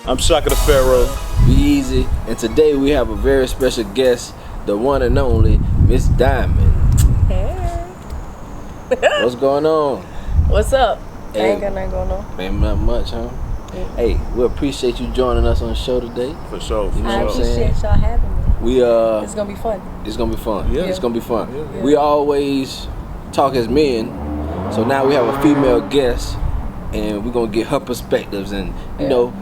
I'm Shaka Da Pharoah. B-Ezzy. And today we have a very special guest, the one and only Miss Diamond. Hey. What's going on? What's up? Hey. I ain't got nothing going on. Ain't not much, huh? Mm. Hey, we appreciate you joining us on the show today. For sure. You know I what I'm saying? appreciate y'all having me. It's gonna be fun. It's gonna be fun. Yeah. It's gonna be fun. Yeah. We always talk as men, so now we have a female guest, and we're gonna get her perspectives, and you know,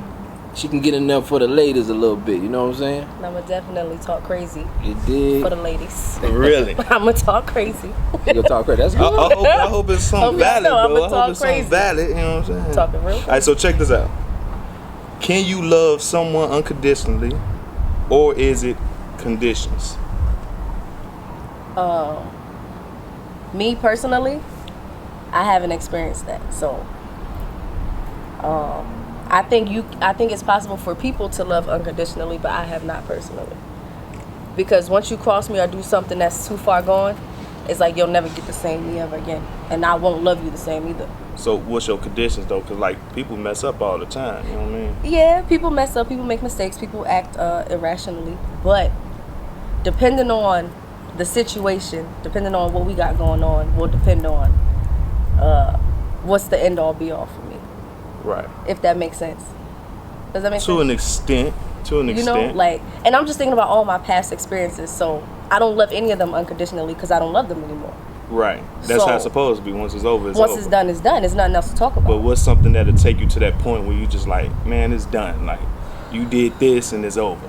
she can get in there for the ladies a little bit. You know what I'm saying? And I'm gonna definitely talk crazy You did. for the ladies. Really? I'm gonna talk crazy. You gonna talk crazy? That's good. I hope it's something valid, I'm bro. gonna I hope talk it's something crazy. valid. You know what I'm saying? Talking real All right, so check this out. Can you love someone unconditionally, or is it conditions? Me personally, I haven't experienced that. So, I think it's possible for people to love unconditionally, but I have not personally. Because once you cross me or do something that's too far gone, it's like you'll never get the same me ever again, and I won't love you the same either. So what's your conditions though? Cause like people mess up all the time. You know what I mean? Yeah, people mess up, people make mistakes, people act irrationally, but depending on the situation, depending on what we got going on, will depend on what's the end all be all for me. Right. If that makes sense. Does that make sense? To an extent. You know, like, and I'm just thinking about all my past experiences, so I don't love any of them unconditionally because I don't love them anymore. Right. That's So, how it's supposed to be. Once it's over, it's Once over. it's done, it's done. There's nothing else to talk about. But what's something that'll take you to that point where you just like, man, it's done. Like, you did this and it's over.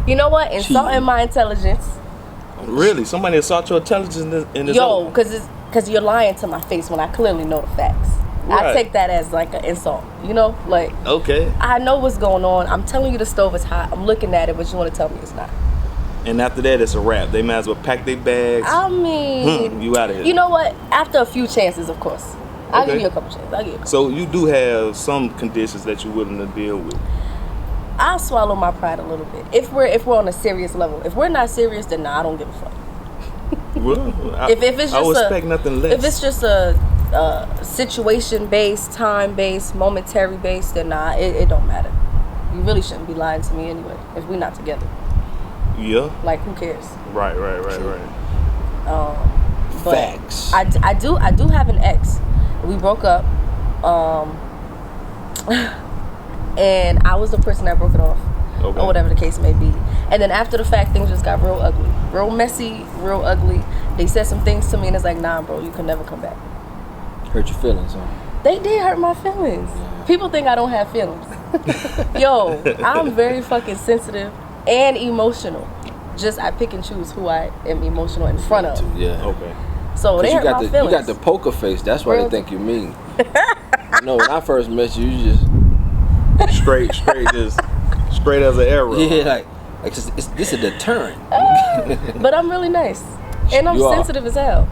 You know what? Insulting my intelligence. Really? Somebody assault your intelligence and it's over? Because you're lying to my face when I clearly know the facts. Right. I take that as like an insult, you know? Like, Okay. I know what's going on. I'm telling you the stove is hot. I'm looking at it, but you want to tell me it's not. And after that, it's a wrap. They might as well pack their bags. I mean, You out of here. You know what? After a few chances, of course. I'll Okay. give you a couple chances. I'll give you a couple. So you do have some conditions that you're willing to deal with. I'll swallow my pride a little bit. If we're on a serious level. If we're not serious, then nah, I don't give a fuck. Well, If it's just I would expect nothing less. If it's just a situation based, time based, momentary based, then nah, it don't matter. You really shouldn't be lying to me anyway if we're not together. Yeah. Like, who cares? Right. But Facts. I do have an ex. We broke up, and I was the person that broke it off, Okay. or whatever the case may be. And then after the fact, things just got real ugly, real messy, real ugly. They said some things to me, and it's like, nah, bro, you can never come back. Hurt your feelings, huh? They did hurt my feelings. People think I don't have feelings. Yo, I'm very fucking sensitive and emotional. Just I pick and choose who I am emotional in front of. Yeah. Okay. So they hurt my you feelings. got the poker face. That's why Real- they think you mean. No, when I first met you, you just Straight as an arrow. like this is a deterrent. But I'm really nice. And I'm You are. sensitive as hell.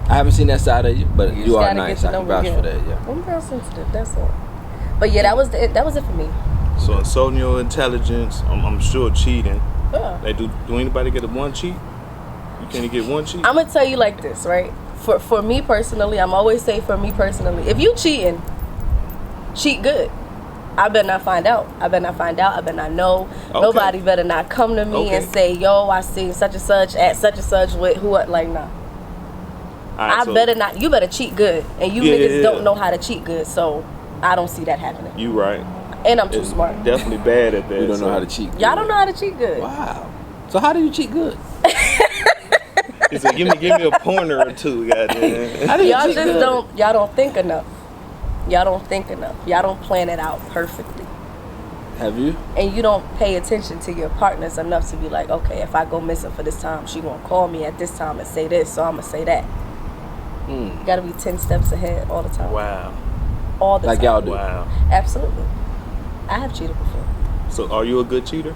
I haven't seen that side of you, but you just are gotta nice. get I to can know me vouch for again. that. Yeah. I'm real sensitive, that's all. But yeah, that was it for me. So insulting your intelligence, I'm sure cheating. Yeah. Like, do anybody get a one cheat? You can't get one cheat? I'm gonna tell you like this, right? For me personally, I'm always say for me personally, if you cheating, cheat good. I better not find out. I better not know. Okay. Nobody better not come to me and Okay. say, yo, I seen such and such at such and such with who, like, nah. Alright, so better not. You better cheat good. And you Yeah, niggas yeah. don't know how to cheat good, so I don't see that happening. You right. And I'm too It's smart. definitely bad at that. You don't so- know how to cheat. Y'all don't know how to cheat good. Wow. So how do you cheat good? He said, give me a pointer or two, goddamn. How do you Y'all cheat just good? y'all don't think enough. Y'all don't think enough. Y'all don't plan it out perfectly. Have you? And you don't pay attention to your partners enough to be like, okay, if I go missing for this time, she won't call me at this time and say this, so I'm going to say that. You got to be 10 steps ahead all the time. Wow. All the Like time. y'all do. Wow. Absolutely. I have cheated before. So are you a good cheater?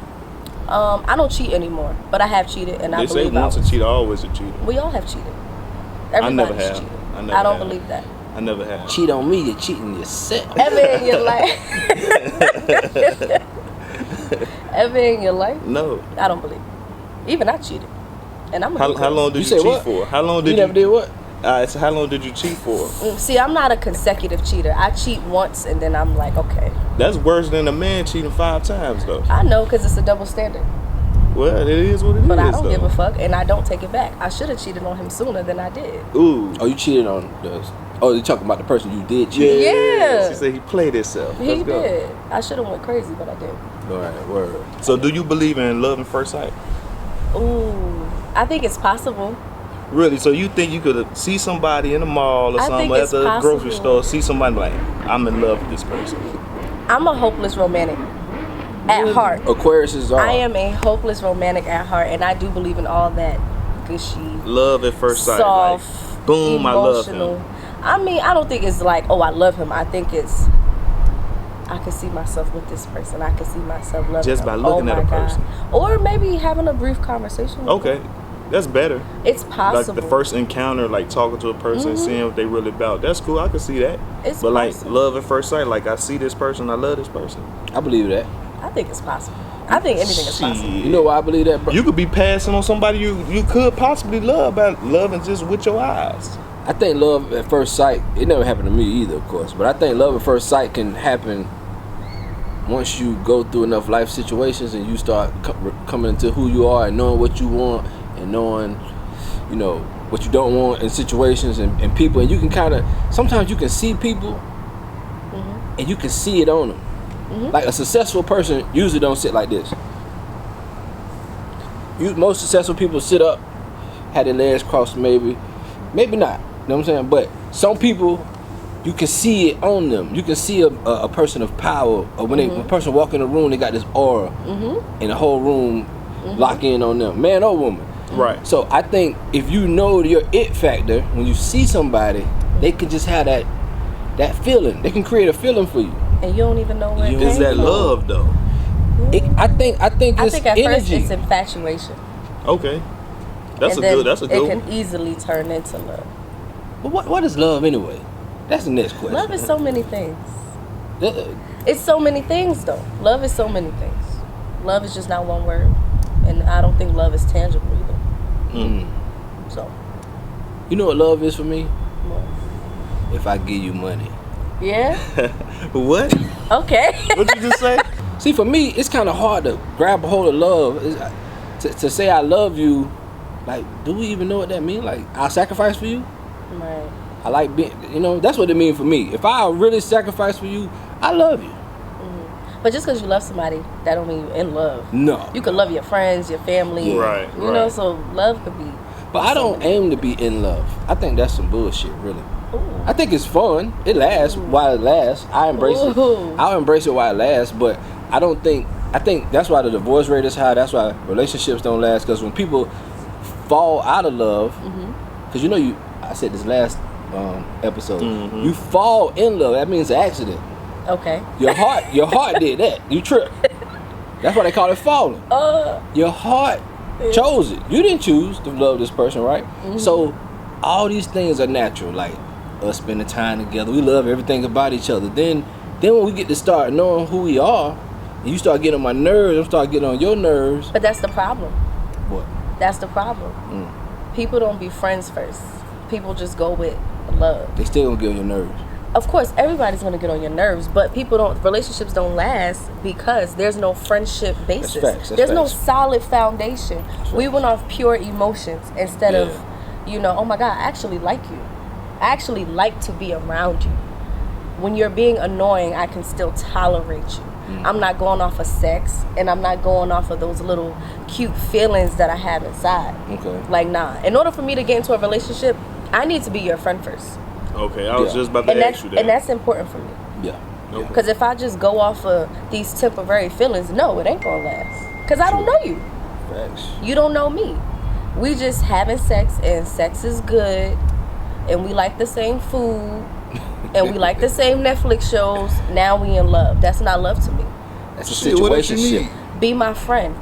I don't cheat anymore, but I have cheated, and I They say believe I once a was. cheater, always a cheater. We all have cheated. I never Everybody's have. cheated. I never I don't have. believe that. I never have. Cheat on me, you're cheating yourself. Ever in your life? Ever in your life? No. I don't believe. Even I cheated, and I'm a How good girl. long did You you say cheat what? for? How long You did never did what? So how long did you cheat for? See, I'm not a consecutive cheater. I cheat once and then I'm like, okay. That's worse than a man cheating 5 times, though. I know, because it's a double standard. Well, it is what it is. But I don't though. give a fuck, and I don't take it back. I should have cheated on him sooner than I did. Ooh. Oh, you cheated on the... Oh, you talking about the person you did cheat? Yeah. She said he played himself. He did. I should have went crazy, but I did. All right, word. So do you believe in love at first sight? Ooh, I think it's possible. Really? So you think you could see somebody in the mall or I something think at it's the grocery possible. store, see somebody like, I'm in love with this person. I'm a hopeless romantic at heart. Aquarius are. I am a hopeless romantic at heart, and I do believe in all that gushy, Love at first sight. soft, Like, boom, emotional. I love him. I mean, I don't think it's like, oh, I love him. I think it's, I can see myself with this person. I can see myself loving Just him. by looking at a person. Or maybe having a brief conversation with Okay. him. That's better. It's possible. Like the first encounter, like talking to a person and seeing what they really about. That's cool. I can see that. It's but like possible. love at first sight, like I see this person, I love this person. I believe that. I think it's possible. I think anything is possible. You know why I believe that, bro? You could be passing on somebody you could possibly love by loving just with your eyes. I think love at first sight, it never happened to me either, of course, but I think love at first sight can happen once you go through enough life situations and you start coming into who you are and knowing what you want and knowing, you know, what you don't want in situations and people. And you can kind of, sometimes you can see people and you can see it on them. Like a successful person usually don't sit like this. Most successful people sit up, had their legs crossed maybe not. You know what I'm saying? But some people, you can see it on them. You can see a person of power, or when a person walk in the room, they got this aura, and the whole room lock in on them, man or woman. Right. So I think if you know your it factor, when you see somebody, they can just have that feeling. They can create a feeling for you. And you don't even know where it Is came that from. love though? I think I it's think at energy. first it's infatuation. Okay. That's And a then good it one. can easily turn into love. But what is love anyway? That's the next question. Love is so many things. Uh, It's so many things, though. Love is so many things. Love is just not one word. And I don't think love is tangible either. So, You know what love is for me? well, If I give you money. yeah? What? Okay. What'd you just say? See, for me, it's kind of hard to grab a hold of love. To say I love you, like, do we even know what that means? Like, I'll sacrifice for you? Right. I like being, that's what it means for me. If I really sacrifice for you, I love you. But just because you love somebody, that don't mean you're in love. No. You could love your friends, your family. Right, You know, right. so love could be. But I don't aim to be in love. I think that's some bullshit, really. Ooh. I think it's fun. It lasts while it lasts. I embrace it. Ooh. I'll embrace it while it lasts, but I think that's why the divorce rate is high. That's why relationships don't last. Because when people fall out of love, because I said this last episode, you fall in love. That means an accident. Okay. Your heart did that. You tripped. That's why they call it falling. Your heart chose it. You didn't choose to love this person, right? So all these things are natural, like us spending time together. We love everything about each other. Then when we get to start knowing who we are, and you start getting on my nerves, I start getting on your nerves. But that's the problem. What? That's the problem. People don't be friends first. People just go with love. They still gonna get on your nerves. Of course, everybody's gonna get on your nerves, but relationships don't last because there's no friendship basis. That's there's no facts. solid foundation. We went off pure emotions instead of, oh my God, I actually like you. I actually like to be around you. When you're being annoying, I can still tolerate you. I'm not going off of sex, and I'm not going off of those little cute feelings that I have inside. Okay. Like, nah. In order for me to get into a relationship, I need to be your friend first. Okay, I was Yeah. just about to ask you that. And that's important for me. Yeah. Okay. Because if I just go off of these temporary feelings, no, it ain't gonna last. Because I don't know you. Facts. You don't know me. We just having sex, and sex is good, and we like the same food, and we like the same Netflix shows. Now we in love. That's not love to me. That's a Shit, what else you situation. need? Be my friend.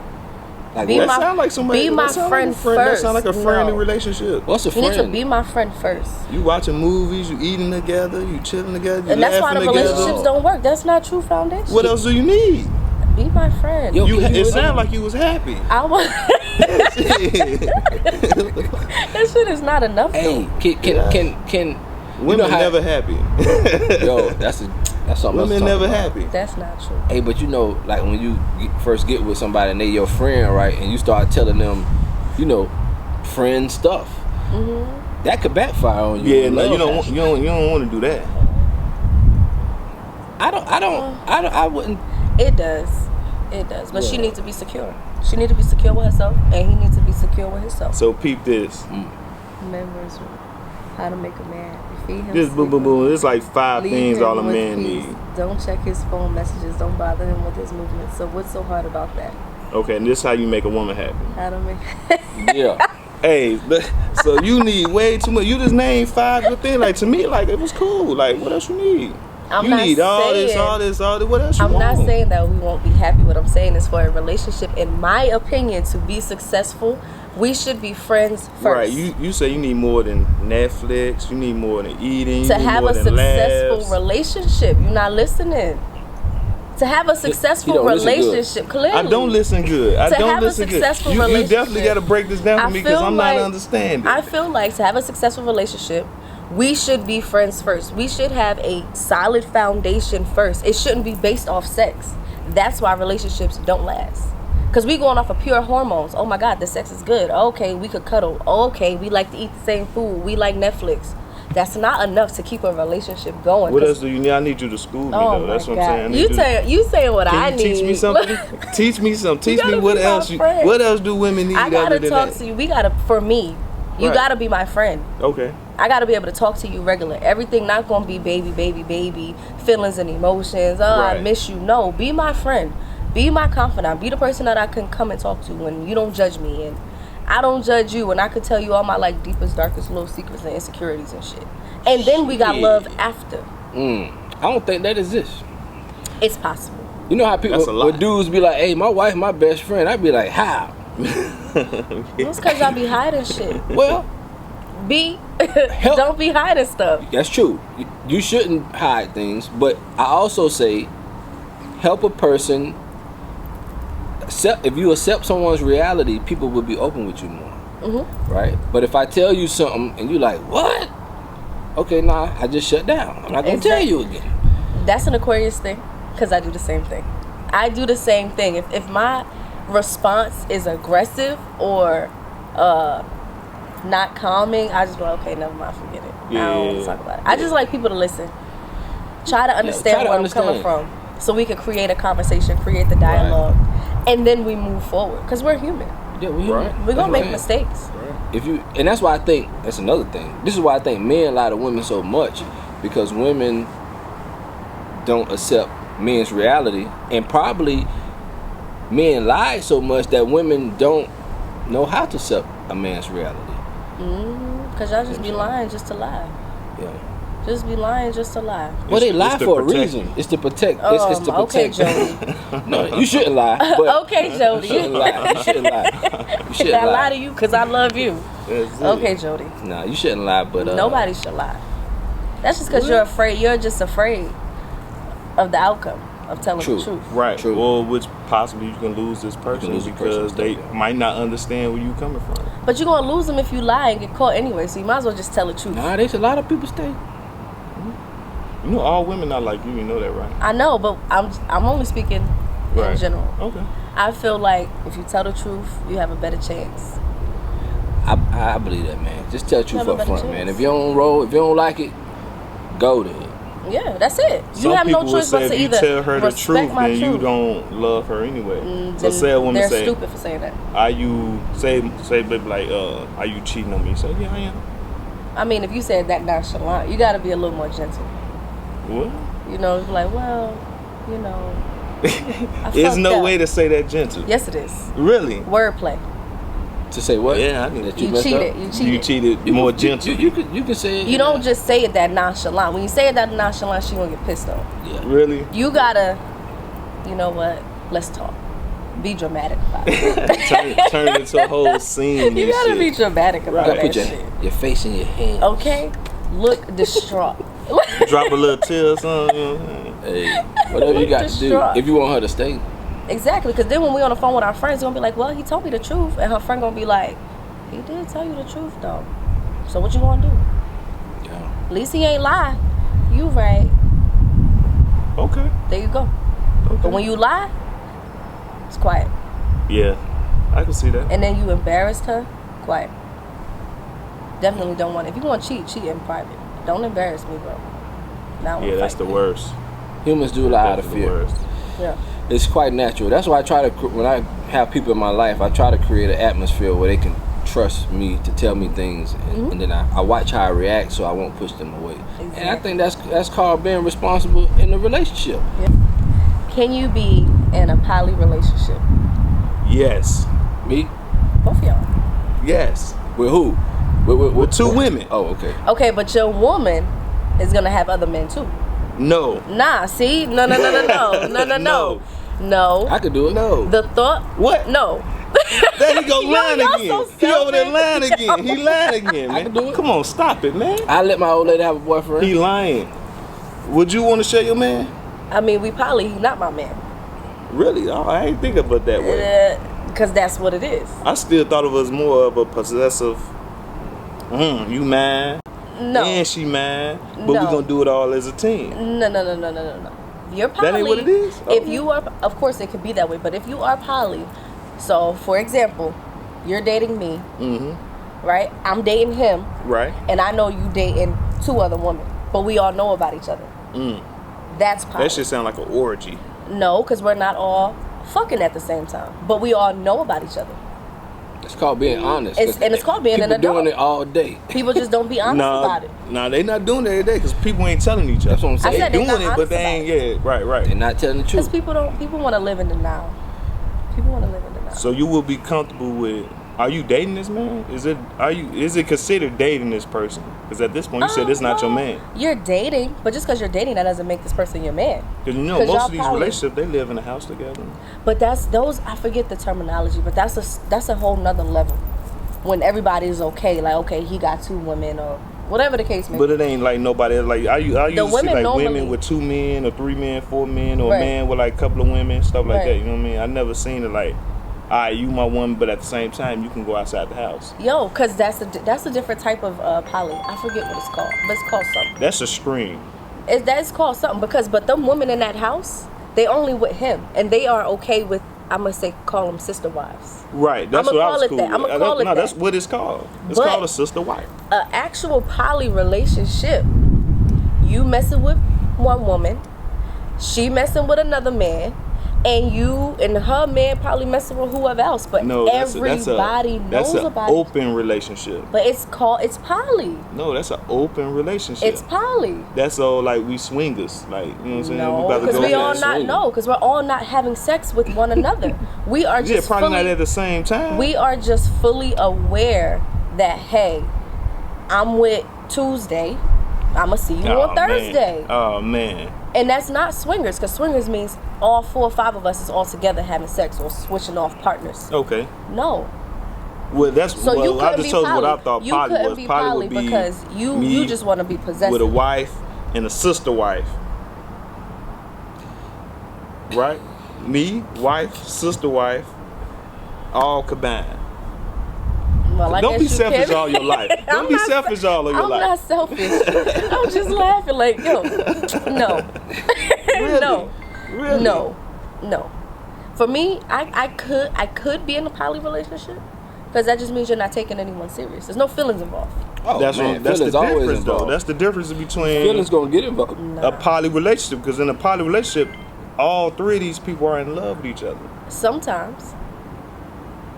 Like Be what? That my- sound like somebody. be my that sound friend like a friend. That first. sound like a friendly No. relationship. What's a You need friend? to be my friend first. You watching movies, you eating together, you chilling together, you And that's why laughing the together. relationships don't work. That's not true foundation. What else do you need? Be my friend. Yo, You, can it really- sounded like you was happy. I was. That shit is not enough. Hey, can Women never happy. Yo, that's something. Women never happy. That's not true. Hey, but you know, like when you first get with somebody and they your friend, right, and you start telling them, you know, friend stuff, that could backfire on you. Yeah, no, you don't want to do that. I wouldn't. It does. But she needs to be secure. She needs to be secure with herself, and he needs to be secure with himself. So peep this. Members, how to make a man. Feed him. This boom boom boom. There's like 5 Leave things him all a with man peace. need. Don't check his phone messages. Don't bother him with his movements. So what's so hard about that? Okay, and this is how you make a woman happy. How to make. Yeah. Hey, so you need way too much. You just named 5 good things. Like to me, like it was cool. Like what else you need? I'm You not need all saying- this. What else you I'm want? not saying that we won't be happy. What I'm saying is, for a relationship, in my opinion, to be successful, we should be friends first. Right, you say you need more than Netflix. You need more than eating. To you need have more a than successful laughs. relationship, you're not listening. To have a successful don't listen good. relationship, clearly. I don't listen good. I To don't have a listen good. successful You definitely relationship, got to break this down for I me because feel I'm like- not understanding. I feel like to have a successful relationship, we should be friends first. We should have a solid foundation first. It shouldn't be based off sex. That's why relationships don't last. Because we going off of pure hormones. Oh my God, the sex is good. Okay, we could cuddle. Okay, we like to eat the same food. We like Netflix. That's not enough to keep a relationship going. What else do you need? I need you to school me Oh though. my That's what I'm saying. I God. need You saying what I Can you need. teach me something? Teach me something. Teach gotta me what be my else. friend. What else do women need I other gotta than talk that? to you. For me, you Right. gotta be my friend. Okay. I gotta be able to talk to you regular. Everything not gonna be baby, feelings and emotions. Oh, I Right. miss you. No, be my friend. Be my confidant. Be the person that I can come and talk to when you don't judge me and I don't judge you, and I could tell you all my like deepest, darkest little secrets and insecurities and shit. And then we got love after. I don't think that exists. It's possible. You know how people, That's a lot. when dudes be like, "Hey, my wife, my best friend," I'd be like, "How?" It's because y'all be hiding shit. Well, Don't be hiding stuff. that's true. You shouldn't hide things, but I also say, help a person. If you accept someone's reality, people will be open with you more, right? But if I tell you something and you like, what? Okay, nah, I just shut down. I'm not gonna tell you again. That's an Aquarius thing, because I do the same thing. I do the same thing. If my response is aggressive or not calming, I just go, okay, never mind, forget it. I don't want to talk about it. I just like people to listen. Try to understand where I'm coming from, so we can create a conversation, create the dialogue, and then we move forward. Because we're human. Yeah, we're Gonna make mistakes. And that's why I think that's another thing. This is why I think men lie to women so much, because women don't accept men's reality, and probably men lie so much that women don't know how to accept a man's reality. Because y'all just be lying just to lie. Yeah. Just be lying just to lie. Well, they lie to for a protect reason. It's to protect. It's to Okay, protect. Jody. No, you shouldn't lie. But Okay, Jody. You shouldn't lie. You shouldn't lie. You shouldn't I lie lie. to you because I love you. That's it. Okay, Jody. Nah, you shouldn't lie. But Nobody should lie. That's just because you're afraid. You're just afraid of the outcome of telling True. the truth. Right. True. Or which possibly you can lose this person lose the because person, they yeah. might not understand where you coming from. But you're gonna lose them if you lie and get caught anyway. So you might as well just tell the truth. Nah, there's a lot of people stay. You know, all women not like you. You know that, right? I know, but I'm only speaking in general. Okay. I feel like if you tell the truth, you have a better chance. I believe that, man. Just tell the truth Have a up better front, chance. man. If you don't roll, if you don't like it, go there. Yeah, that's it. You Some have no people would choice say but to if you either tell her the respect truth, my then truth. you don't love her anyway. So then say a woman they're say, stupid for saying that. "Are you baby, like, are you cheating on me?" You say, "Yeah, I am." I mean, if you said that nonchalant, you got to be a little more gentle. What? You know, it's like, well, you know, I There's fucked no up. way to say that gentle. Yes, it is. Really? Wordplay. To say what? Yeah, I need That You messed cheated. up? You cheated. You cheated more gentle. You can say it. You don't just say it that nonchalant. When you say it that nonchalant, she gonna get pissed off. Yeah. Really? You gotta, you know what? Let's talk. Be dramatic about it. Turn it into a whole scene. You and gotta shit. be dramatic about Right. that Put shit. your face in your hand. Okay? Look distraught. Drop a little tear or something. You know what I'm saying? Hey, whatever you got to do. Distraught. If you want her to stay, Exactly, because then when we on the phone with our friends, we're gonna be like, well, he told me the truth, and her friend gonna be like, he did tell you the truth though. So what you gonna do? Yeah. At least he ain't lie. You right. Okay. There you go. Okay. But when you lie, it's quiet. Yeah, I can see that. And then you embarrassed her, quiet. Definitely don't want it. If you want to cheat in private. Don't embarrass me, bro. Now Yeah, that's the worst. Humans do lie out of The fear. worst. Yeah. It's quite natural. That's why I try to, when I have people in my life, I try to create an atmosphere where they can trust me to tell me things, and then I watch how I react so I won't push them away. Exactly. And I think that's called being responsible in a relationship. Yeah. Can you be in a poly relationship? Yes. Me? Both of y'all. Yes. With who? With two women. Oh, okay. Okay, but your woman is gonna have other men too. No. Nah, see? No. No. I could do it. No. The thought. What? No. There he go lying y'all again. so He over there selfish. lying again. He lying again, man. I can do it. Come on, stop it, man. I let my old lady have a boyfriend. He lying. Would you want to share your man? I mean, we poly. He's not my man. Really? Oh, I ain't think about it that way. Because that's what it is. I still thought it was more of a possessive. You mad? No. And she mad, but we No. gonna do it all as a team. No. You're poly. That ain't what it is? If Okay. you are, of course, it could be that way. But if you are poly, so for example, you're dating me, right? I'm dating him, Right? and I know you dating two other women, but we all know about each other. That's poly. That shit sound like an orgy. No, because we're not all fucking at the same time, but we all know about each other. It's called being honest. And it's called being an people adult. doing it all day. People just don't be honest about it. Nah, they not doing it every day because people ain't telling each other. That's what I'm saying. I said They they doing not it, but they honest ain't. Yeah, right. They're not telling the Because truth. people want to live in the now. People want to live in the now. So you will be comfortable with? Are you dating this man? Is it considered dating this person? Because at this point you said it's not your man. You're dating, but just because you're dating, that doesn't make this person your man. Because you know 'Cause most y'all of these poly. relationships they live in a house together. But that's those. I forget the terminology, but that's a whole nother level. When everybody is okay, like okay, he got two women or whatever the case may But be. it ain't like nobody else. Like I usually see women like normally- women with two men or three men, four men, or Right. a man with like a couple of women, stuff like Right. that. You know what I mean? I never seen it like, all right, you my woman, but at the same time you can go outside the house. Yo, cause that's a different type of poly. I forget what it's called, but it's called something. That's a scream. That's called something because but them women in that house, they only with him, and they are okay with. I'm gonna say call them sister wives. Right. That's I'ma what I call was it cool that. with. I'ma call it No, that's that. what it's called. It's But- called a sister wife. An actual poly relationship, you messing with one woman, she messing with another man, and you and her man probably messing with whoever else, but No, everybody that's knows a about it. open relationship. But it's poly. No, that's an open relationship. It's poly. That's all like we swingers, like you know what I'm saying? No, about to because go we all there. not know, because we're all not having sex with one another. We are Yeah, just probably fully, not at the same time. we are just fully aware that hey, I'm with Tuesday, I'ma see you on Thursday. Man. Oh man. And that's not swingers, because swingers means all 4 or 5 of us is all together having sex or switching off partners. Okay. No. Well, that's So you I couldn't just be told you what poly. I thought You poly couldn't was. be Poly poly would be because you me just want to be possessive. with a wife and a sister wife. Right? Me, wife, sister wife, all combined. Well, I Don't guess be you selfish can. all your life. Don't be selfish all of your I'm life. not selfish. I'm just laughing like, yo, no. Really? No. Really? No. For me, I could be in a poly relationship because that just means you're not taking anyone serious. There's no feelings involved. Oh, That's man, the feelings always difference, though. involved. That's the difference between Feelings gonna get involved. a poly relationship. Because in a poly relationship, all three of these people are in love with each other, Sometimes.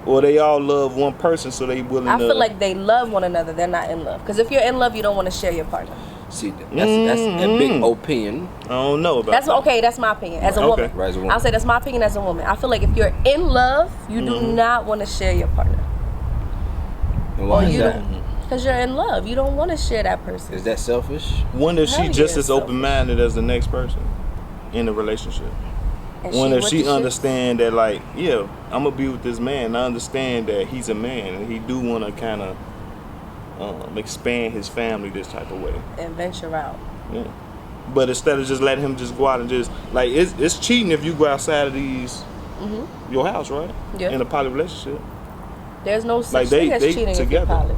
or they all love one person, so they willing I to. feel like they love one another. They're not in love. Because if you're in love, you don't want to share your partner. See, that's a big opinion. I don't know about That's that. okay. That's my opinion as a Okay. woman. Right, as a woman. I'll say that's my opinion as a woman. I feel like if you're in love, you do not want to share your partner. And why Or is you that? don't, because you're in love. You don't want to share that person. Is that selfish? Wonder if she Hell just yeah, as open-minded as the next person in the relationship. And Wonder if with she the shit. understand that, like, yeah, I'm gonna be with this man. I understand that he's a man and he do want to kind of expand his family this type of way. And venture out. Yeah. But instead of just letting him just go out and just like it's cheating if you go outside of these your house, right? Yeah. In a poly relationship. There's no such Like, thing as they cheating if together. you're poly.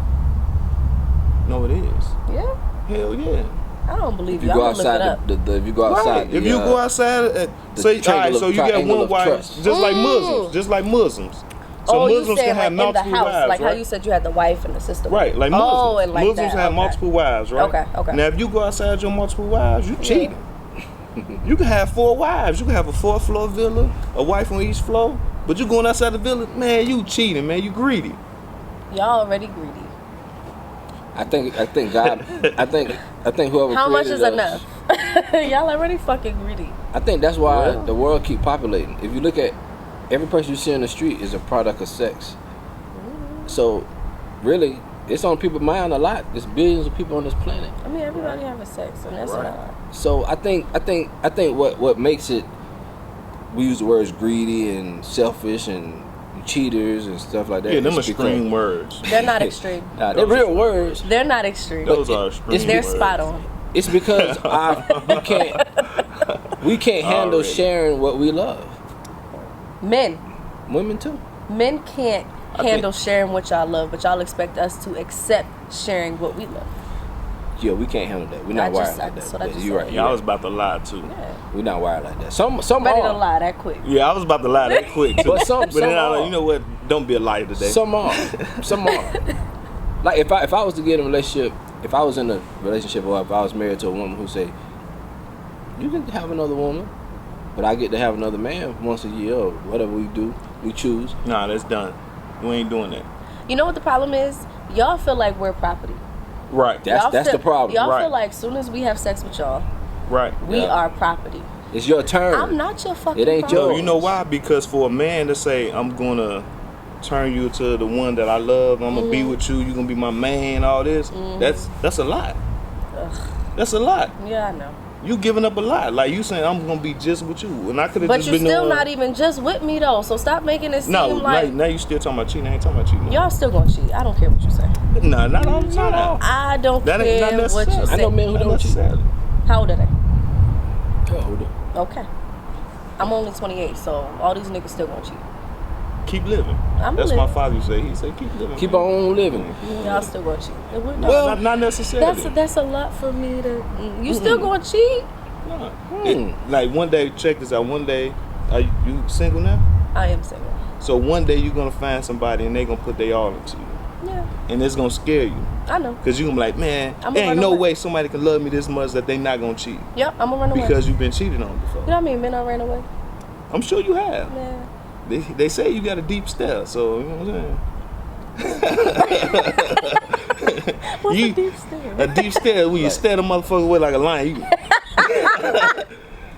No, it is. Yeah? Hell yeah. I don't believe If you. you I'm go gonna look it outside, up. if you go outside, Right. If you go outside, say, all triangle right, of- so you got triangle one of wife, trust. just like Muslims, just like Muslims. So oh, you Muslims saying can like have in the multiple house, wives, like right? how you said you had the wife and the sister. Right, like Oh, Muslims. and like Muslims that. have Okay. multiple wives, right? Okay. Now, if you go outside your multiple wives, you cheating. You can have 4 wives. You can have a 4th floor villa, a wife on each floor. But you going outside the villa, man, you cheating, man. You greedy. Y'all already greedy. I think God. I think whoever. How much created is us- enough? Y'all already fucking greedy. I think that's why Yeah. the world keep populating. If you look at every person you see on the street is a product of sex. So, really, it's on people's mind a lot. There's billions of people on this planet. I mean, everybody having sex, and that's Right. not. So I think what makes it, we use the words greedy and selfish and cheaters and stuff like that. Yeah, them It's extreme because- words. They're not extreme. Nah, they're real words. They're not extreme. Those are extreme They're words. spot on. It's because we can't handle Already. sharing what we love. Men. Women too. Men can't I handle sharing what y'all love, but y'all expect us to accept sharing what we love. Yeah, we can't handle that. We're I not just- wired like that's that. what I But just you're said. right. Yeah, I was about to lie too. Yeah. We're not wired like that. Some Ready are. to lie that quick. Yeah, I was about to lie that quick too. But some then I are. was like, you know what? Don't be a liar today. Some are. Some are. Like if I was to get in a relationship, if I was in a relationship or if I was married to a woman who say, you can have another woman, but I get to have another man once a year or whatever we do, we choose. Nah, that's done. We ain't doing that. You know what the problem is? Y'all feel like we're property. Right. Y'all That's feel, the problem. Y'all Right. feel like as soon as we have sex with y'all, Right. we Yeah. are property. It's your turn. I'm not your fucking It ain't property. No, yours. you know why? Because for a man to say, I'm gonna turn you to the one that I love, I'm gonna be with you, you're gonna be my man, all this, that's a lot. That's a lot. Yeah, I know. You giving up a lot. Like you saying, I'm gonna be just with you. And I could have But just you're been still the one. not even just with me though. So stop making it seem No, like now you still talking about cheating. I ain't talking about cheating. y'all still gonna cheat. I don't care what you say. Nah, not all the time. I don't That ain't not care what necessary. you I say. know men who Not don't cheat. necessarily. How old are they? Yeah, hold up. Okay. I'm only 28, so all these niggas still gonna cheat. Keep living. I'm That's living. my father used to say. He said, keep living. Keep man. on living. Y'all still gonna cheat. And we're No, not. not necessarily. That's a lot for me to. You still gonna cheat? Nah. Like one day, check this out. One day, are you single now? I am single. So one day you're gonna find somebody and they gonna put their all into you, Yeah, and it's gonna scare you, I know. cause you gonna be like, man, I'ma there ain't run no away. way somebody can love me this much that they not gonna cheat Yep, I'm gonna run away. because you've been cheated on before. You know what I mean? Men I ran away. I'm sure you have. Yeah. They say you got a deep stare, so you know what I'm saying. What's You- a deep stare? A deep stare when you stare the motherfucker with like a lion. You,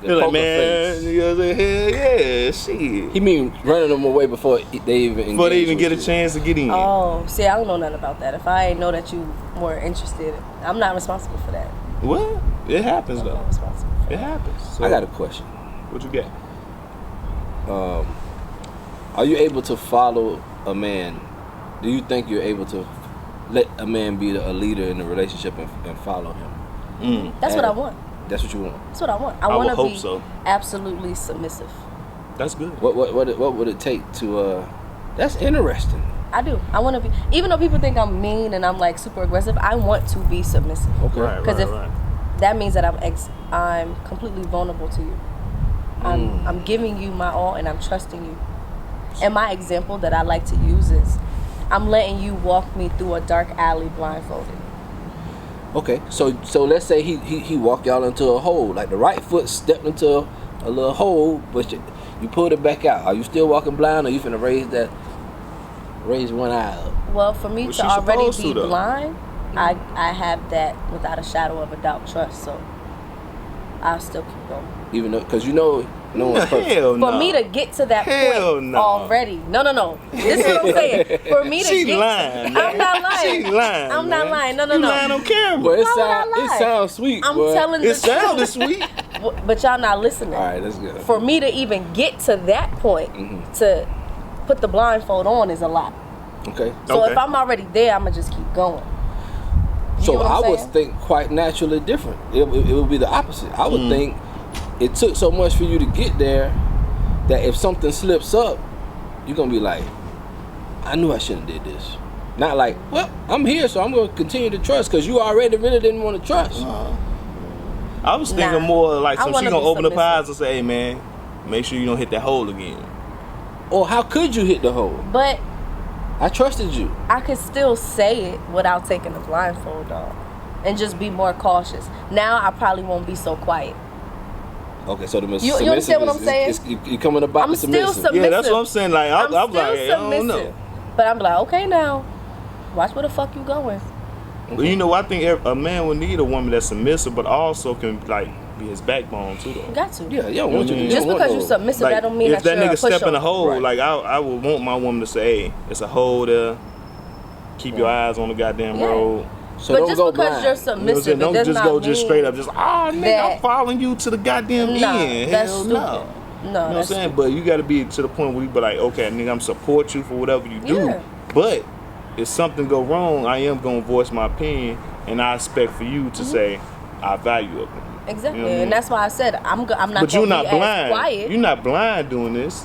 The you're like, poker man, face. you know what I'm saying? Hell yeah, shit. He mean running them away before they even Before they engage even with get a you. chance to get in. Oh, see, I don't know nothing about that. If I ain't know that you were interested, I'm not responsible for that. What? It happens I'm though. not responsible for It that. happens. So, I got a question. What you got? Are you able to follow a man? Do you think you're able to let a man be a leader in a relationship and follow him? That's what I want. That's what you want. That's what I want. I I would want to hope be so. absolutely submissive. That's good. What would it take to? That's interesting. I do. I want to be. Even though people think I'm mean and I'm like super aggressive, I want to be submissive. Okay. Right, Because right, if right. that means that I'm completely vulnerable to you. I'm giving you my all and I'm trusting you. And my example that I like to use is I'm letting you walk me through a dark alley blindfolded. Okay. So let's say he walked y'all into a hole, like the right foot stepped into a little hole, but you pulled it back out. Are you still walking blind, or you finna raise one eye up? Well, for me Well, to she's already supposed be to, though. blind, I have that without a shadow of a doubt trust. So I'll still keep going. Even though, because no one's perfect. Hell no. For me to get to that Hell point no. already. No. This is what I'm saying. For me to She get lying, I'm not lying. She lying. I'm not man. lying. No. You lying on camera. But Why would I lie? it sounds sweet. I'm boy. telling It the sounded truth. sweet. But y'all not listening. All right, that's good. For me to even get to that point, to put the blindfold on is a lot. Okay. So Okay. if I'm already there, I'm going to just keep going. You So get what I'm I would saying? think quite naturally different. It would be the opposite. I would think it took so much for you to get there that if something slips up, you're gonna be like, I knew I shouldn't have did this. Not like, well, I'm here, so I'm gonna continue to trust because you already really didn't want to trust. I was thinking more like she gonna open up her submissive. eyes and say, hey man, make sure you don't hit that hole again. Or how could you hit the hole? But I trusted you. I could still say it without taking the blindfold off and just be more cautious. Now I probably won't be so quiet. Okay, so the You understand what I'm saying? You coming about I'm the still submissive. Yeah, that's what I'm saying. Like I'm still like, I don't know. submissive. But I'm like, okay now, watch where the fuck you going. Well, you know, I think a man would need a woman that's submissive, but also can like be his backbone too, though. You got to. Yeah, you don't want you to. Just because you're submissive, Like, that don't mean if that that you're nigga a pushover. step in a hole, Right. like I would want my woman to say, hey, it's a hole there. Keep your eyes on the goddamn Yeah. road. So But don't just go because blind. you're You know what I'm submissive, saying? it Don't does just not go just mean straight up, just nigga, that- I'm following you to the goddamn Nah, end. that's Hell stupid. no. No, You know what I'm that's saying? stupid. But you gotta be to the point where you be like, okay, nigga, I'm support you for whatever you do. Yeah. But if something go wrong, I am gonna voice my opinion, and I expect for you to say, I value it. Exactly, You know what I mean? and that's why I said I'm not. But you're gonna not be as blind. quiet. You're not blind doing this.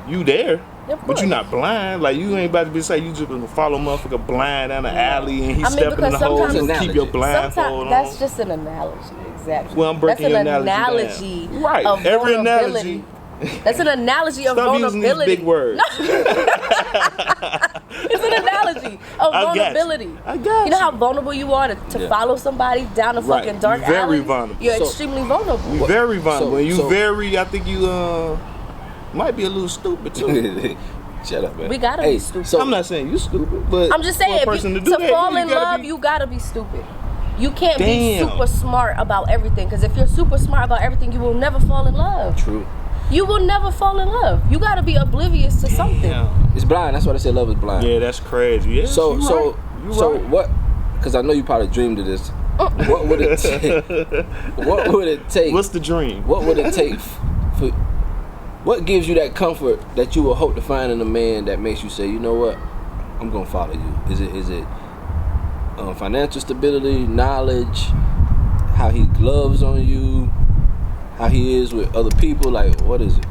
You there. Of But course. you're not blind. Like you ain't about to be say you just gonna follow a motherfucker blind down the alley and he's I mean, stepping in because the hole sometimes- and keep your blindfold Sometimes on. that's just an analogy. Exactly. Well, I'm breaking that's your an analogy down. Right. Of Every vulnerability. That's an analogy of Stop using these vulnerability. big words. It's an analogy of I got you. vulnerability. I got You know you. how vulnerable you are to Yeah. follow somebody down a Right. fucking dark You're very alley? vulnerable. You're So- extremely vulnerable. You very vulnerable. And you so- very. I think you might be a little stupid too. Shut up, man. We gotta be stupid. So I'm not saying you stupid, but I'm just saying, for a person if to you, do to that, fall in gotta love, be- you gotta be stupid. You can't be Damn. super smart about everything. Because if you're super smart about everything, you will never fall in love. True. You will never fall in love. You gotta be oblivious to something. Damn. It's blind. That's why they say love is blind. Yeah, that's crazy. Yeah, So you so right. You so right. what? Because I know you probably dreamed of this. What would it take? What would it take? What's the dream? What would it take for? What gives you that comfort that you will hope to find in a man that makes you say, you know what, I'm gonna follow you? Is it financial stability, knowledge, how he loves on you, how he is with other people? Like, what is it?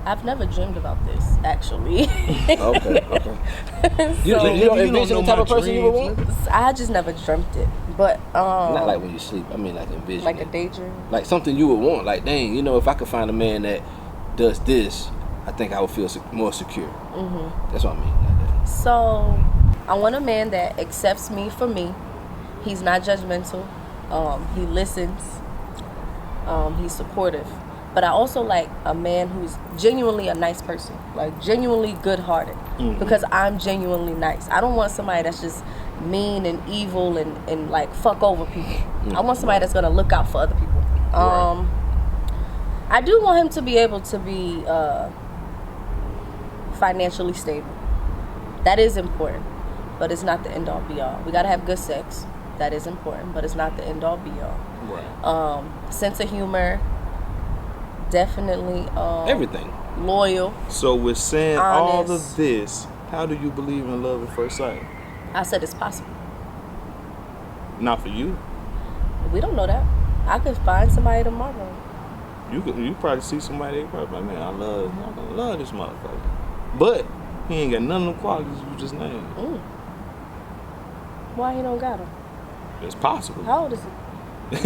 I've never dreamed about this, actually. Okay. You, So- you don't You envision don't the know type of my person you would dreams, want? I just never dreamt it. But Not like when you sleep. I mean, like envision. like a it. daydream. Like something you would want. Like, dang, you know, if I could find a man that does this, I think I would feel more secure. Mm-hmm. That's what I mean. Like that. So I want a man that accepts me for me. He's not judgmental. He listens. He's supportive. But I also like a man who's genuinely a nice person, like genuinely good-hearted, because I'm genuinely nice. I don't want somebody that's just mean and evil and like fuck over people. I want somebody that's gonna look out for other people. Right. I do want him to be able to be financially stable. That is important, but it's not the end all be all. We gotta have good sex. That is important, but it's not the end all be all. Right. Sense of humor. Definitely Everything. loyal. So with saying all Honest. of this, how do you believe in love at first sight? I said it's possible. Not for you. We don't know that. I could find somebody tomorrow. You probably see somebody that probably like, man, I love this motherfucker. But he ain't got none of the qualities you just named. Why he don't got them? It's possible. How old is he?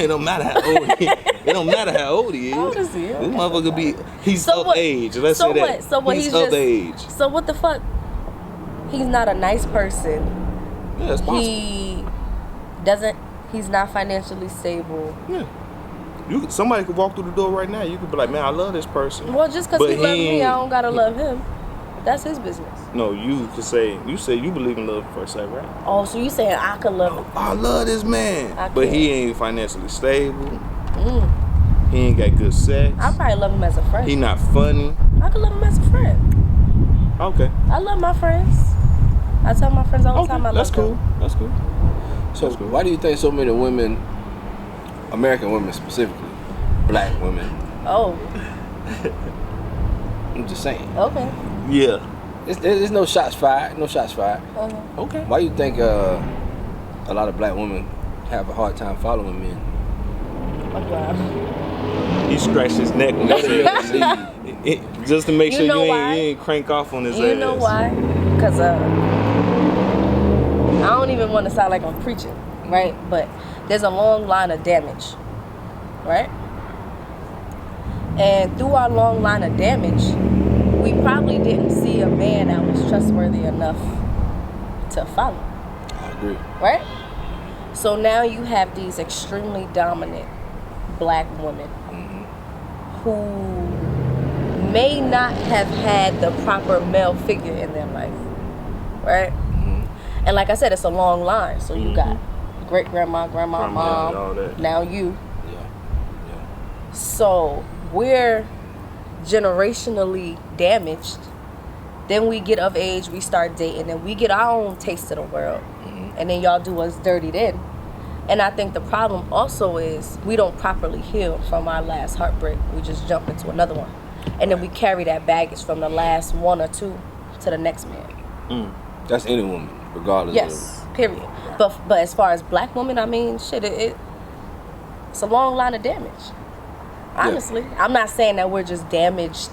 It don't matter how old he is. It don't matter how old he is. How old is he? This motherfucker he's So of what- age. Let's so say that. what? So what? He's He's of just- age. So what the fuck? He's not a nice person. Yeah, it's possible. He's not financially stable. Yeah. Somebody could walk through the door right now. You could be like, man, I love this person. Well, just because But he loves me, ain't- I don't gotta love him. That's his business. No, you say you believe in love at first sight, right? Oh, so you saying I could love him? I love this man. I But can't. he ain't financially stable. He ain't got good sex. I probably love him as a friend. He not funny. I could love him as a friend. Okay. I love my friends. I tell my friends all the Okay. time I That's love cool. them. That's cool. So why do you think so many women, American women specifically, black women, Oh, I'm just saying, okay. Yeah. there's no shots fired, no shots fired. Okay. Why you think a lot of black women have a hard time following men? I'm glad. He scratched his neck when he said just to make You sure know you why? ain't crank off on his ass. You know why? Because I don't even want to sound like I'm preaching, right? But there's a long line of damage, right? And through our long line of damage, we probably didn't see a man that was trustworthy enough to follow. I agree. Right? So now you have these extremely dominant black women who may not have had the proper male figure in their life. Right? And like I said, it's a long line. So you got great grandma, grandma, mom, all that. now you. Yeah. So we're generationally damaged. Then we get of age, we start dating, and we get our own taste of the world. And then y'all do us dirty then. And I think the problem also is we don't properly heal from our last heartbreak. We just jump into another one. And then we carry that baggage from the last one or two to the next man. That's any woman, regardless. Yes, period. But as far as black women, I mean, shit, it's a long line of damage. Honestly, I'm not saying that we're just damaged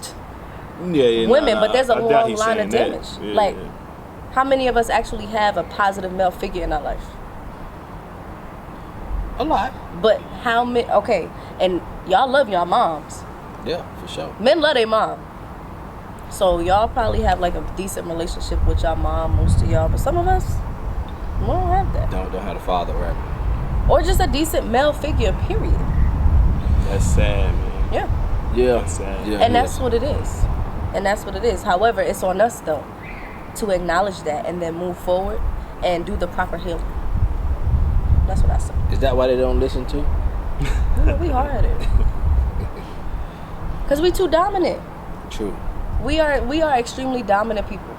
women, but there's a long line of damage. Like, how many of us actually have a positive male figure in our life? A lot. But how many? Okay, and y'all love y'all moms. Yeah, for sure. Men love their mom. So y'all probably have like a decent relationship with y'all mom, most of y'all. But some of us, we don't have that. Don't have a father, right? Or just a decent male figure, period. That's sad, man. Yeah. Yeah. That's sad. Yeah, And that's what it is. And that's what it is. However, it's on us though to acknowledge that and then move forward and do the proper healing. That's what I say. Is that why they don't listen to? We hard at it. Cause we too dominant. True. We are extremely dominant people.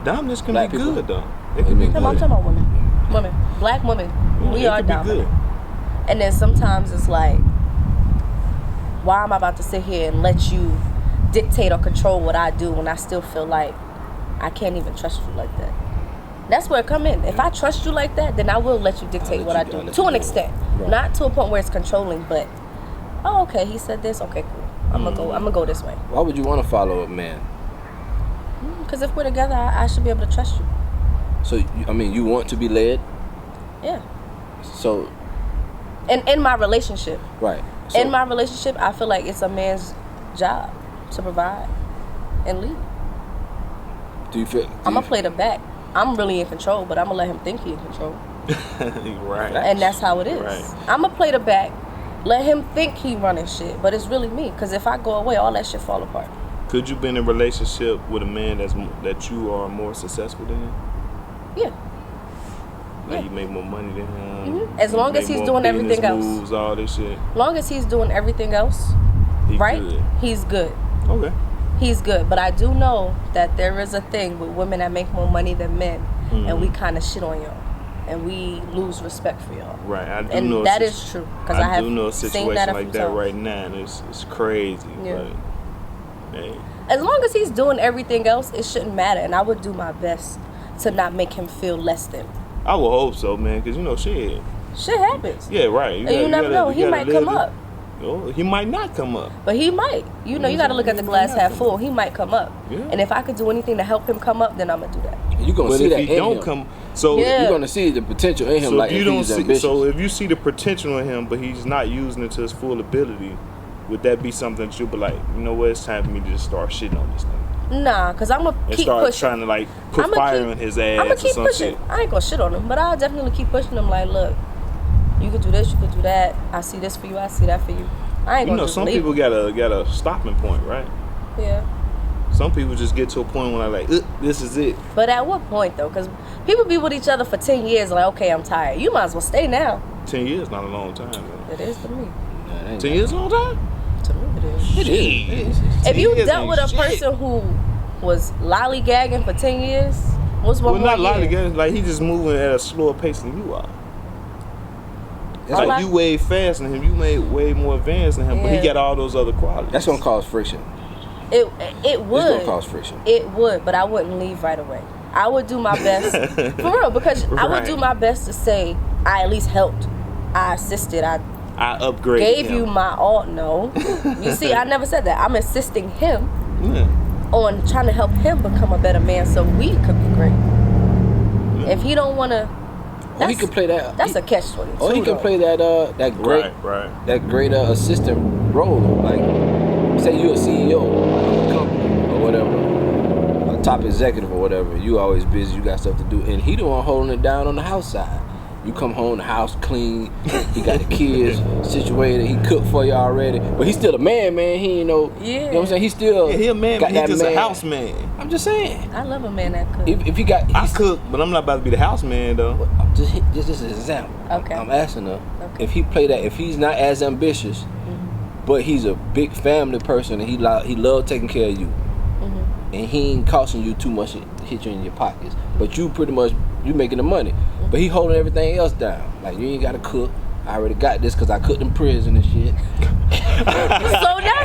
Dominance can Black be people? good though. It can be I'm good. talking about women. Women. Black women. We it are can be dominant. good. And then sometimes it's like, why am I about to sit here and let you dictate or control what I do when I still feel like I can't even trust you like that? That's where it come in. If I trust you like that, then I will let you dictate what I do. To an extent. Right. Not to a point where it's controlling, but, oh, okay, he said this. Okay, cool. I'm gonna go this way. Why would you want to follow a man? Because if we're together, I should be able to trust you. So, you want to be led? Yeah. So, In my relationship. right. So, In my relationship, I feel like it's a man's job to provide and lead. do you feel... I'm gonna play the back. I'm really in control, but I'm gonna let him think he's in control. Right. And that's how it is. Right. I'm gonna play the back, let him think he running shit, but it's really me. Because if I go away, all that shit fall apart. Could you be in a relationship with a man that you are more successful than him? Yeah. Like Yeah. you make more money than him. As long you as make he's more doing everything business else. moves, all this shit. Long as he's doing everything else, He right? good. He's good. Okay. He's good. But I do know that there is a thing with women that make more money than men, and we kind of shit on y'all, and we lose respect for y'all. Right. I do And know. that is true because I have do know a seen situation that a like few that times. right now, and it's crazy. Yeah. But hey, As long as he's doing everything else, it shouldn't matter, and I would do my best to not make him feel less than. I would hope so, man. Cause shit. Shit happens. Yeah, right. And you never know. He might come up. He might not come up. But he might. You got to look at the glass half full. He might come up. Yeah. And if I could do anything to help him come up, then I'm going to do that. You're going to But see if that he in don't him. come, so Yeah. You're going to see the potential in him, so like if you if don't he's see, ambitious. so if you see the potential in him, but he's not using it to his full ability, would that be something that you'll be like, you know what, it's time for me to just start shitting on this thing Nah, because I'm going to and keep start pushing. trying to like put I'ma fire keep- in his I'm ass going to or keep some pushing. shit. I ain't going to shit on him, but I'll definitely keep pushing him like, look, you could do this, you could do that. I see this for you, I see that for you. I ain't You going to know, just some leave people him. got a stopping point, right? Yeah. Some people just get to a point where they're like, this is it. But at what point, though? Because people be with each other for 10 years like, okay, I'm tired. You might as well stay now. 10 years not a long time, man. It is to me. Nah, that ain't 10 years a long time? To me, it is. It is. If 10 you years dealt ain't with a shit. person who was lollygagging for 10 years, what's one Well, more not a lot year? of guys. Like, he just moving at a slower pace than you are. It's All like I- you way faster than him. You made way more advanced than him, but he Yeah. got all those other qualities. That's going to cause friction. It It's going would. to cause friction. It would, but I wouldn't leave right away. I would do my best. For real, because I would Right. do my best to say, I at least helped. I assisted. I I upgraded gave him. you my all. No, you see, I never said that. I'm assisting him on trying to help him become a better man, so we could be great. If he don't want to, he can play that. That's a catch-22. Or he can play that great that great assistant role. Like, say you're a CEO of a company or whatever, a top executive or whatever. You always busy. You got stuff to do, and he the one holding it down on the house side. You come home, the house clean. He got the kids situated. He cooked for you already, but he's still a man. He ain't no. Yeah. You know what I'm saying? He's still. Yeah, he a man. Got He's just man. a house man. I'm just saying. I love a man that cooks. If he got, I cook, but I'm not about to be the house man though. Just an example. Okay. I'm asking her if he play that. If he's not as ambitious, but he's a big family person and he love taking care of you, and he ain't costing you too much to hit you in your pockets. But you pretty much you making the money, but he holding everything else down. Like, you ain't gotta cook. I already got this because I cooked in prison and shit. So now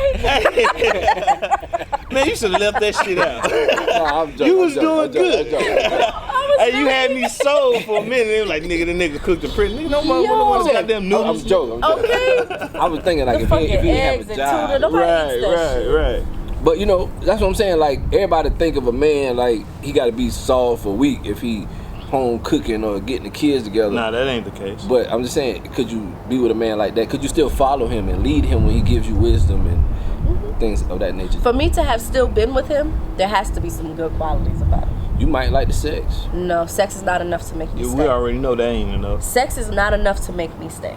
Man, you should have left that shit out. Nah, I'm joking. You was doing good. Hey, you had me sold for a minute. It was like, nigga, the nigga cooked in prison. Nigga, no motherfucker wants goddamn noodles. I'm joking. Okay. I was thinking like if he didn't have a job. Right. But you know, that's what I'm saying. Like, everybody think of a man like he got to be solved for a week if he home cooking or getting the kids together. Nah, that ain't the case. But I'm just saying, could you be with a man like that? Could you still follow him and lead him when he gives you wisdom and things of that nature? For me to have still been with him, there has to be some good qualities about him. You might like the sex. No, sex is not enough to make me stay. We already know that ain't enough. Sex is not enough to make me stay.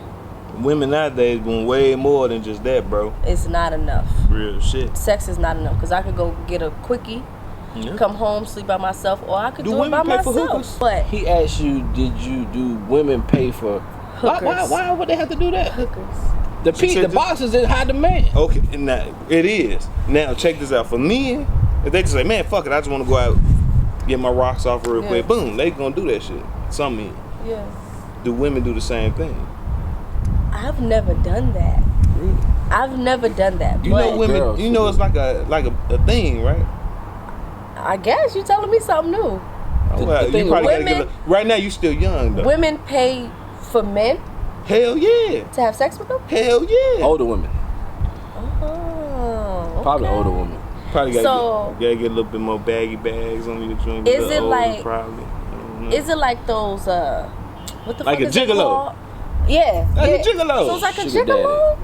Women nowadays doing way more than just that, bro. It's not enough. Real shit. Sex is not enough because I could go get a quickie, come home, sleep by myself, or I could do it by myself. But he asked you, do women pay for hookers? Why would they have to do that? Hookers. The boxes is high demand. Okay, now it is. Now check this out. For men, if they just say, man, fuck it, I just want to go out, get my rocks off real quick, boom, they gonna do that shit. Some men. Yeah. Do women do the same thing? I've never done that. Really? I've never done that. You know women. Girls, you know it's like a thing, right? I guess you're telling me something new. Well, you probably women, right now you still young though. Women pay for men. Hell yeah. To have sex with them. Hell yeah. Older women. Oh. Okay. Probably older women. Probably gotta get a little bit more baggy bags on your joint. Is it like? Probably. Is it like those? What the like fuck a is gigolo? Yeah. Like a gigolo. So it's like a gigolo.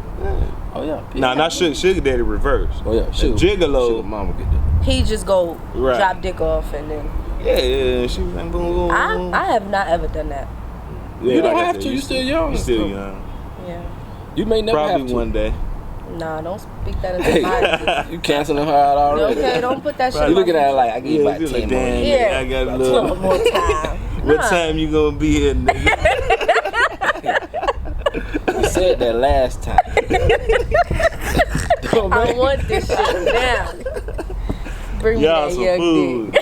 Oh yeah. Nah, not sugar daddy reverse. Oh yeah. Gigolo. Sugar mama get that. He just go drop dick off and then. Yeah. She was like boom, boom, boom. I have not ever done that. Yeah, you don't have to. You still young. You still young. Yeah. You may never probably have to. one day. Nah, don't speak that into my. You canceling her out already. Okay, don't put that shit. You looking at her like I give you about 10 like, more. Yeah, I got a little more time. What time you gonna be here, nigga? You said that last time. I want this shit now. Bring me that young food.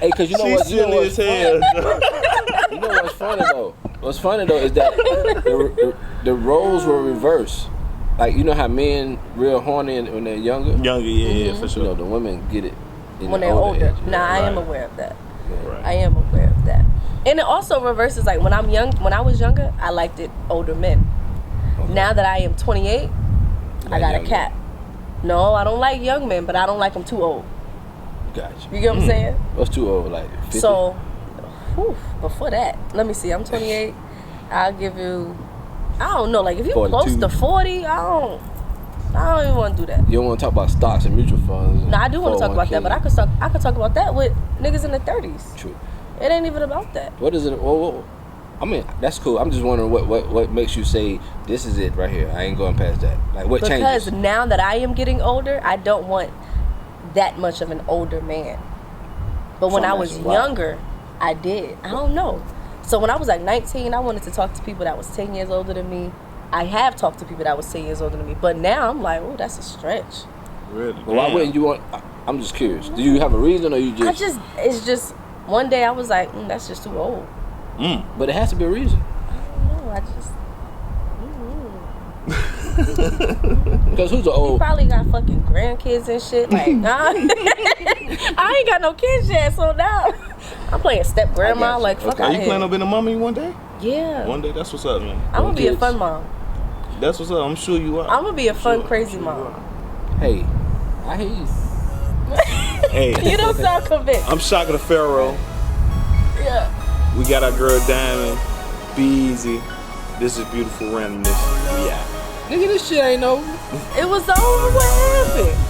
Hey, cause you know what's funny? You know what's funny though? What's funny though is that the roles were reversed. Like, you know how men real horny when they're younger? Yeah, for sure. You know, the women get it when they're older. Nah, I am aware of that. Right. I am aware of that. And it also reverses, like when I was younger, I liked it older men. Okay. Now that I am 28, I got a cap. No, I don't like young men, but I don't like them too old. Gotcha. You get what I'm saying? What's too old? Like 50? So, before that, let me see. I'm 28. I'll give you, I don't know. Like if you're 42. close to 40, I don't even want to do that. You don't want to talk about stocks and mutual funds. No, I do want to talk about that, but I could talk about that with niggas in their 30s. True. It ain't even about that. What is it? Whoa. I mean, that's cool. I'm just wondering what makes you say this is it right here. I ain't going past that. Like, what changes? Because now that I am getting older, I don't want that much of an older man. But when I was younger, I did. I don't know. So when I was like 19, I wanted to talk to people that was 10 years older than me. I have talked to people that was 10 years older than me. But now I'm like, oh, that's a stretch. Really? But why wouldn't you want? I'm just curious. Do you have a reason, or you just? It's just one day I was like, that's just too old. But it has to be a reason. I don't know. I just. Because who's the old? He probably got fucking grandkids and shit. Like, nah. I ain't got no kids yet, so now. I'm playing step grandma. you. Like fuck Okay. Are out you here. planning on being a mommy one day? Yeah. One day, that's what's up, man. I'm gonna be a Kids. fun mom. That's what's up. I'm sure you are. I'm gonna be a fun, Sure. crazy Sure you mom. are. Hey, I hear you. Hey, You don't sound convinced. I'm Shaka Da Pharoah. Yeah. We got our girl Diamond, B-Ezzy. This is beautiful randomness. We out. Nigga, this shit ain't over. It was over. What happened?